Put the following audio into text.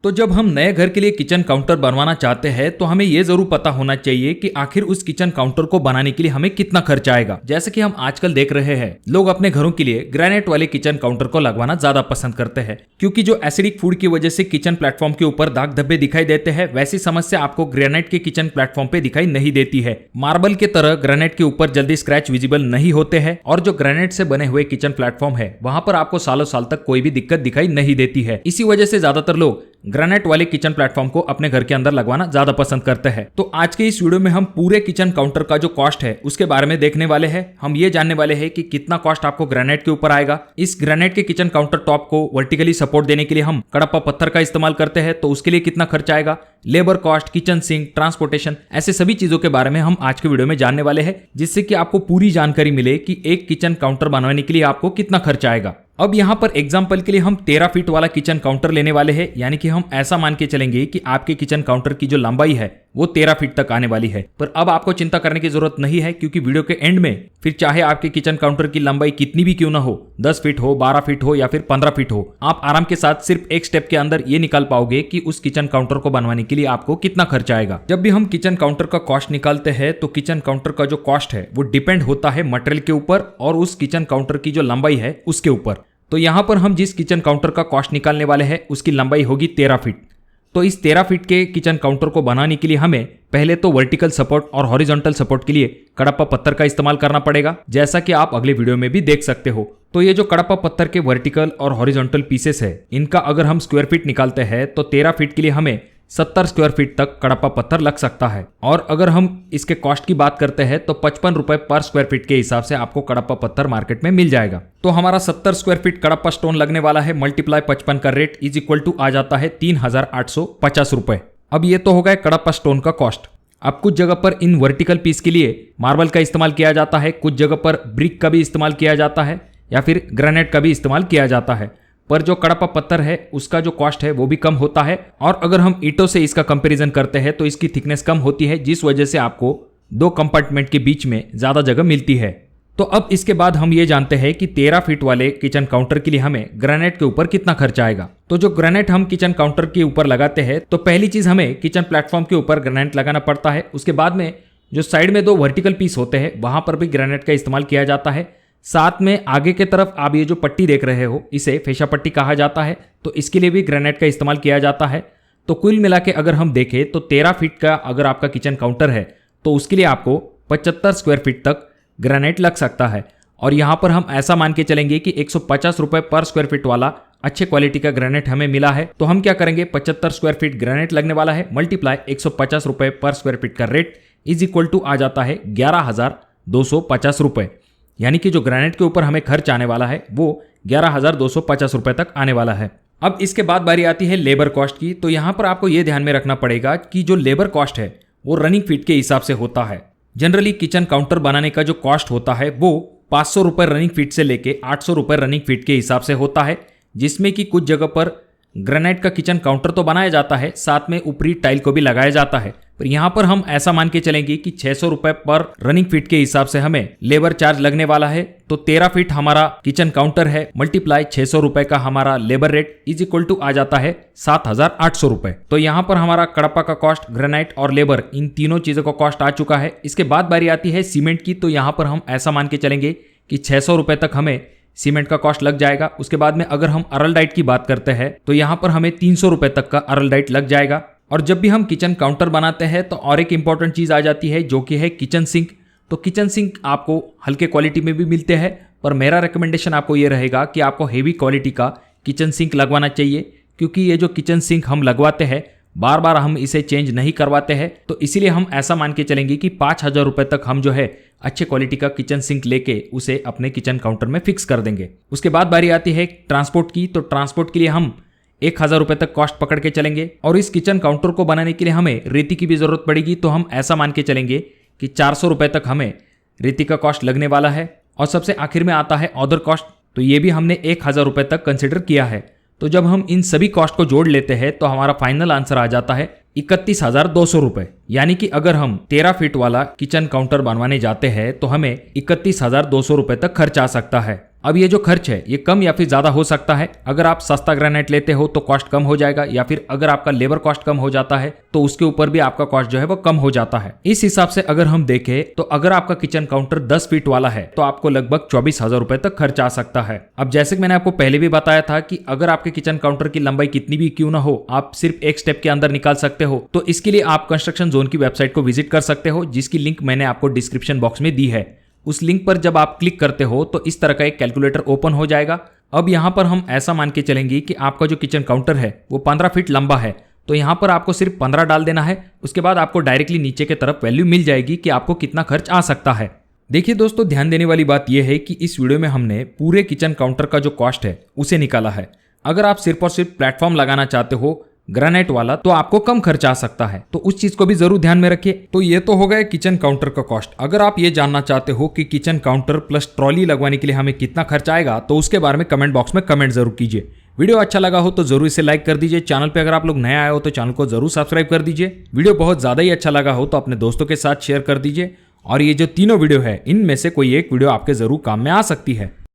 तो जब हम नए घर के लिए किचन काउंटर बनवाना चाहते हैं तो हमें ये जरूर पता होना चाहिए कि आखिर उस किचन काउंटर को बनाने के लिए हमें कितना खर्च आएगा। जैसे कि हम आजकल देख रहे हैं, लोग अपने घरों के लिए ग्रेनाइट वाले किचन काउंटर को लगवाना ज्यादा पसंद करते हैं, क्योंकि जो एसिडिक फूड की वजह से किचन प्लेटफॉर्म के ऊपर दाग धब्बे दिखाई देते हैं, वैसी समस्या आपको ग्रेनाइट के किचन प्लेटफॉर्म पे दिखाई नहीं देती है। मार्बल के तरह ग्रेनाइट के ऊपर जल्दी स्क्रैच विजिबल नहीं होते हैं, और जो ग्रेनाइट से बने हुए किचन प्लेटफॉर्म है वहां पर आपको सालों साल तक कोई भी दिक्कत दिखाई नहीं देती है। इसी वजह से ज्यादातर लोग ग्रेनाइट वाले किचन प्लेटफॉर्म को अपने घर के अंदर लगवाना ज्यादा पसंद करते हैं। तो आज के इस वीडियो में हम पूरे किचन काउंटर का जो कॉस्ट है उसके बारे में देखने वाले हैं। हम ये जानने वाले हैं कि कितना कॉस्ट आपको ग्रेनाइट के ऊपर आएगा। इस ग्रेनाइट के किचन काउंटर टॉप को वर्टिकली सपोर्ट देने के लिए हम कडप्पा पत्थर का इस्तेमाल करते हैं, तो उसके लिए कितना खर्च आएगा, labour cost, kitchen sink, transportation, ऐसे सभी चीजों के बारे में हम आज के वीडियो में जानने वाले हैं, जिससे कि आपको पूरी जानकारी मिले कि एक किचन काउंटर बनवाने के लिए आपको कितना खर्च आएगा। अब यहाँ पर एग्जाम्पल के लिए हम 13 फीट वाला किचन काउंटर लेने वाले हैं, यानी कि हम ऐसा मान के चलेंगे कि आपके किचन काउंटर की जो लंबाई है वो 13 फीट तक आने वाली है। पर अब आपको चिंता करने की जरूरत नहीं है, क्योंकि वीडियो के एंड में फिर चाहे आपके किचन काउंटर की लंबाई कितनी भी क्यों ना हो, 10 फीट हो, 12 फीट हो या फिर 15 फीट हो, आप आराम के साथ सिर्फ एक स्टेप के अंदर ये निकाल पाओगे कि उस किचन काउंटर को बनवाने के लिए आपको कितना खर्च आएगा। जब भी हम किचन काउंटर का कॉस्ट निकालते हैं तो किचन काउंटर का जो कॉस्ट है वो डिपेंड होता है मटेरियल के ऊपर और उस किचन काउंटर की जो लंबाई है उसके ऊपर। तो यहाँ पर हम जिस किचन काउंटर का कॉस्ट निकालने वाले हैं उसकी लंबाई होगी 13 फीट। तो इस 13 फीट के किचन काउंटर को बनाने के लिए हमें पहले तो वर्टिकल सपोर्ट और हॉरिजॉन्टल सपोर्ट के लिए कडप्पा पत्थर का इस्तेमाल करना पड़ेगा, जैसा कि आप अगले वीडियो में भी देख सकते हो। तो ये जो कडप्पा पत्थर के वर्टिकल और हॉरिजॉन्टल पीसेस है, इनका अगर हम स्क्वायर फीट निकालते हैं तो 13 फीट के लिए हमें 70 स्क्वायर फीट तक कडप्पा पत्थर लग सकता है। और अगर हम इसके कॉस्ट की बात करते हैं तो 55 रुपए पर स्क्वायर फीट के हिसाब से आपको कडप्पा पत्थर मार्केट में मिल जाएगा। तो हमारा 70 स्क्वायर फीट कडप्पा स्टोन लगने वाला है, मल्टीप्लाई 55 का रेट इज इक्वल टू आ जाता है 3850 रुपए। अब ये तो हो गया कडप्पा स्टोन का कॉस्ट। अब कुछ जगह पर इन वर्टिकल पीस के लिए मार्बल का इस्तेमाल किया जाता है, कुछ जगह पर ब्रिक का भी इस्तेमाल किया जाता है या फिर ग्रेनाइट का भी इस्तेमाल किया जाता है। पर जो कडप्पा पत्थर है उसका जो कॉस्ट है वो भी कम होता है, और अगर हम ईंटों से इसका कंपैरिजन करते हैं तो इसकी थिकनेस कम होती है, जिस वजह से आपको 2 कंपार्टमेंट के बीच में ज्यादा जगह मिलती है। तो अब इसके बाद हम ये जानते हैं कि 13 फीट वाले किचन काउंटर के लिए हमें ग्रेनाइट के ऊपर कितना खर्च आएगा। तो जो ग्रेनाइट हम किचन काउंटर के ऊपर लगाते हैं, तो पहली चीज हमें किचन प्लेटफॉर्म के ऊपर ग्रेनाइट लगाना पड़ता है। उसके बाद में जो साइड में 2 वर्टिकल पीस होते हैं वहां पर भी ग्रेनाइट का इस्तेमाल किया जाता है। साथ में आगे के तरफ आप ये जो पट्टी देख रहे हो इसे फेशा पट्टी कहा जाता है, तो इसके लिए भी ग्रेनाइट का इस्तेमाल किया जाता है। तो कुल मिला के अगर हम देखें तो 13 फीट का अगर आपका किचन काउंटर है तो उसके लिए आपको 75 स्क्वायर फीट तक ग्रेनाइट लग सकता है। और यहाँ पर हम ऐसा मान के चलेंगे कि 150 रुपए पर स्क्वायर फीट वाला अच्छे क्वालिटी का ग्रेनाइट हमें मिला है। तो हम क्या करेंगे, 75 स्क्वायर फीट ग्रेनाइट लगने वाला है, मल्टीप्लाई 150 रुपए पर स्क्वायर फीट का रेट इज इक्वल टू आ जाता है 11,250 रुपए। यानी कि जो ग्रेनाइट के ऊपर हमें खर्च आने वाला है वो 11,250 रुपए तक आने वाला है। अब इसके बाद बारी आती है लेबर कॉस्ट की। तो यहाँ पर आपको ये ध्यान में रखना पड़ेगा कि जो लेबर कॉस्ट है वो रनिंग फीट के हिसाब से होता है। जनरली किचन काउंटर बनाने का जो कॉस्ट होता है वो 500 रुपए रनिंग फीट से लेके 800 रुपए रनिंग फीट के हिसाब से होता है, जिसमें कि कुछ जगह पर ग्रेनाइट का किचन काउंटर तो बनाया जाता है, साथ में ऊपरी टाइल को भी लगाया जाता है। पर यहाँ पर हम ऐसा मान के चलेंगे कि 600 रुपए पर रनिंग फीट के हिसाब से हमें लेबर चार्ज लगने वाला है। तो 13 फीट हमारा किचन काउंटर है, मल्टीप्लाई 600 रुपए का हमारा labour rate is equal to आ जाता है 7,800 रुपए। तो यहाँ पर हमारा कडप्पा का कॉस्ट, ग्रेनाइट और लेबर, इन तीनों चीजों का कॉस्ट आ चुका है। इसके बाद बारी आती है सीमेंट की। तो यहाँ पर हम ऐसा मान के चलेंगे कि 600 रुपए तक हमें सीमेंट का कॉस्ट लग जाएगा। उसके बाद में अगर हम अरलडाइट की बात करते हैं तो यहाँ पर हमें 300 रुपए तक का अरलडाइट लग जाएगा। और जब भी हम किचन काउंटर बनाते हैं तो और एक इंपॉर्टेंट चीज आ जाती है जो कि है किचन सिंक। तो किचन सिंक आपको हल्के क्वालिटी में भी मिलते हैं, पर मेरा रिकमेंडेशन आपको ये रहेगा कि आपको हेवी क्वालिटी का किचन सिंक लगवाना चाहिए, क्योंकि ये जो किचन सिंक हम लगवाते हैं बार बार हम इसे चेंज नहीं करवाते हैं। तो इसीलिए हम ऐसा मान के चलेंगे कि 5,000 रुपए तक हम जो है अच्छे क्वालिटी का किचन सिंक लेके उसे अपने किचन काउंटर में फिक्स कर देंगे। उसके बाद बारी आती है ट्रांसपोर्ट की। तो ट्रांसपोर्ट के लिए हम 1,000 रुपए तक कॉस्ट पकड़ के चलेंगे। और इस किचन काउंटर को बनाने के लिए हमें रेती की भी जरूरत पड़ेगी, तो हम ऐसा मान के चलेंगे कि 400 रुपए तक हमें रेती का कॉस्ट लगने वाला है। और सबसे आखिर में आता है अदर कॉस्ट। तो ये भी हमने 1,000 रुपए तक कंसिडर किया है। तो जब हम इन सभी कॉस्ट को जोड़ लेते हैं तो हमारा फाइनल आंसर आ जाता है 31,200 रुपए। यानी कि अगर हम 13 फीट वाला किचन काउंटर बनवाने जाते हैं तो हमें 31,200 रुपए तक खर्च आ सकता है। अब ये जो खर्च है ये कम या फिर ज्यादा हो सकता है। अगर आप सस्ता ग्रेनाइट लेते हो तो कॉस्ट कम हो जाएगा, या फिर अगर आपका लेबर कॉस्ट कम हो जाता है तो उसके ऊपर भी आपका कॉस्ट जो है वो कम हो जाता है। इस हिसाब से अगर हम देखें तो अगर आपका किचन काउंटर 10 फीट वाला है तो आपको लगभग 24,000 रुपए तक खर्च आ सकता है। अब जैसे कि मैंने आपको पहले भी बताया था कि अगर आपके किचन काउंटर की लंबाई कितनी भी क्यों ना हो, आप सिर्फ एक स्टेप के अंदर निकाल सकते हो। तो इसके लिए आप कंस्ट्रक्शन जोन की वेबसाइट को विजिट कर सकते हो, जिसकी लिंक मैंने आपको डिस्क्रिप्शन बॉक्स में दी है। उस लिंक पर जब आप क्लिक करते हो तो इस तरह का एक कैलकुलेटर ओपन हो जाएगा। अब यहाँ पर हम ऐसा मान के चलेंगे कि आपका जो किचन काउंटर है वो 15 फीट लंबा है, तो यहाँ पर आपको सिर्फ 15 डाल देना है। उसके बाद आपको डायरेक्टली नीचे की तरफ वैल्यू मिल जाएगी कि आपको कितना खर्च आ सकता है। देखिए दोस्तों, ध्यान देने वाली बात यह है कि इस वीडियो में हमने पूरे किचन काउंटर का जो कॉस्ट है उसे निकाला है। अगर आप सिर्फ और सिर्फ प्लेटफॉर्म लगाना चाहते हो ग्रेनाइट वाला तो आपको कम खर्च आ सकता है, तो उस चीज को भी जरूर ध्यान में रखिए। तो ये तो हो गया किचन काउंटर का कॉस्ट। अगर आप ये जानना चाहते हो कि किचन काउंटर प्लस ट्रॉली लगवाने के लिए हमें कितना खर्च आएगा तो उसके बारे में कमेंट बॉक्स में कमेंट जरूर कीजिए। वीडियो अच्छा लगा हो तो जरूर इसे लाइक कर दीजिए। चैनल पे अगर आप लोग नए आए हो तो चैनल को जरूर सब्सक्राइब कर दीजिए। वीडियो बहुत ज्यादा ही अच्छा लगा हो तो अपने दोस्तों के साथ शेयर कर दीजिए। और ये जो तीनों वीडियो है इनमें से कोई एक वीडियो आपके जरूर काम में आ सकती है।